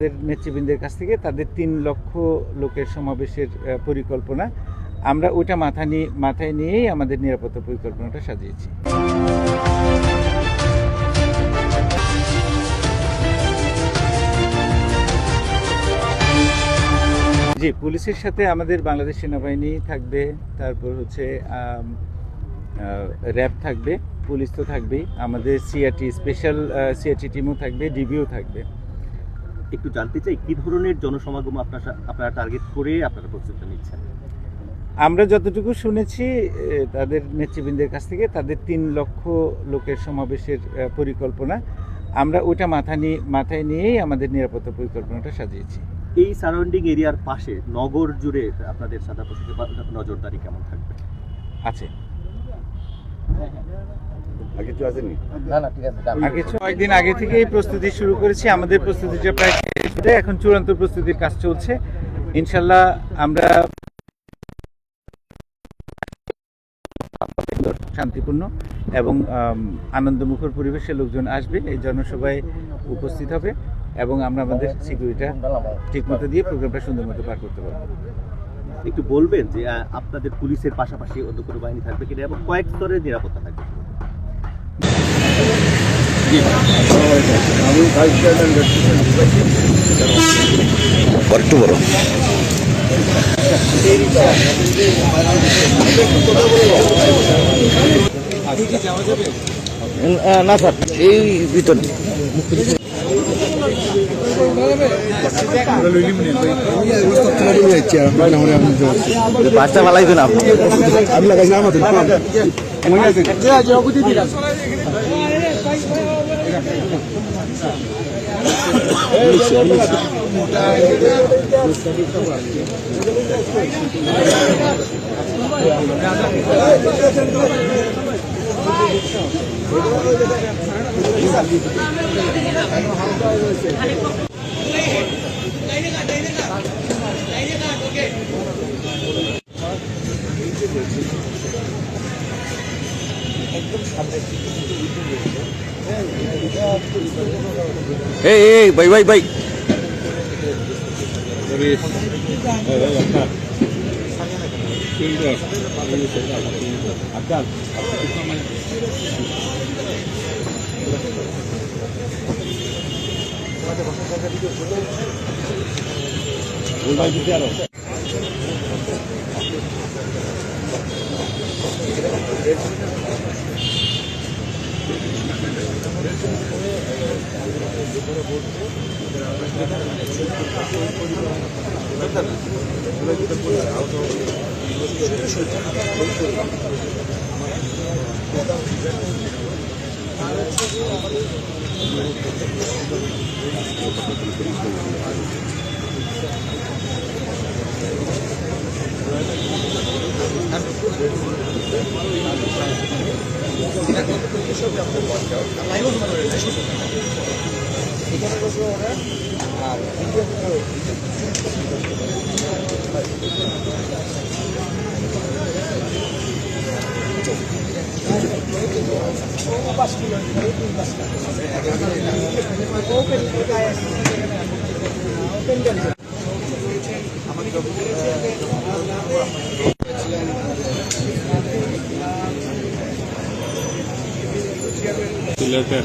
নেতৃবৃন্দের কাছ থেকে তাদের 3 লক্ষ লোকের সমাবেশের পরিকল্পনা আমরা ওটা মাথায় নিয়েই আমাদের নিরাপত্তা পরিকল্পনাটা সাজিয়েছি। জি, পুলিশের সাথে আমাদের বাংলাদেশ সেনাবাহিনী থাকবে, তারপর হচ্ছে র্যাব থাকবে, পুলিশ তো থাকবেই, আমাদের সিআরটি স্পেশাল সিআরটি টিমও থাকবে, ডিবিও থাকবে। একটু জানতে চাই কি ধরনের জনসমাগম আপনারা টার্গেট করে আপনারা প্রস্তুতি নিচ্ছেন? আমরা যতটুকু শুনেছি তাদের নেতৃবৃন্দের কাছ থেকে তাদের 3 লক্ষ লোকের সমাবেশের পরিকল্পনা আমরা ওটা মাথায় নিয়েই আমাদের নিরাপত্তা পরিকল্পনাটা সাজিয়েছি। এই সারাউন্ডিং এরিয়ার পাশে নগর জুড়ে আপনাদের সাদা পোশাকে নজরদারি কেমন থাকবে? আছে কয়েকদিন আগে থেকেই প্রস্তুতি শুরু করেছি। আমাদের প্রস্তুতিটা প্রায় এখন চূড়ান্ত প্রস্তুতির কাজ চলছে। ইনশাল্লাহ আমরা শান্তিপূর্ণ এবং আনন্দমুখর পরিবেশে লোকজন আসবে, এই জনসভায় উপস্থিত হবে এবং আমরা আমাদের সিকিউরিটিটা ঠিকমতো দিয়ে প্রোগ্রামটা সুন্দর মতো পার করতে পারবো। একটু বলবেন যে আপনাদের পুলিশের পাশাপাশি অন্য কোনো বাহিনী থাকবে কিনা এবং কয়েক স্তরের নিরাপত্তা থাকবে? আমি ভাইস চেয়ারম্যান বড় না স্যার, এই ভিতরে পাঁচটা বেলাই তো না আমি লাগাইছি আমাদের এই ভাই সিলেটে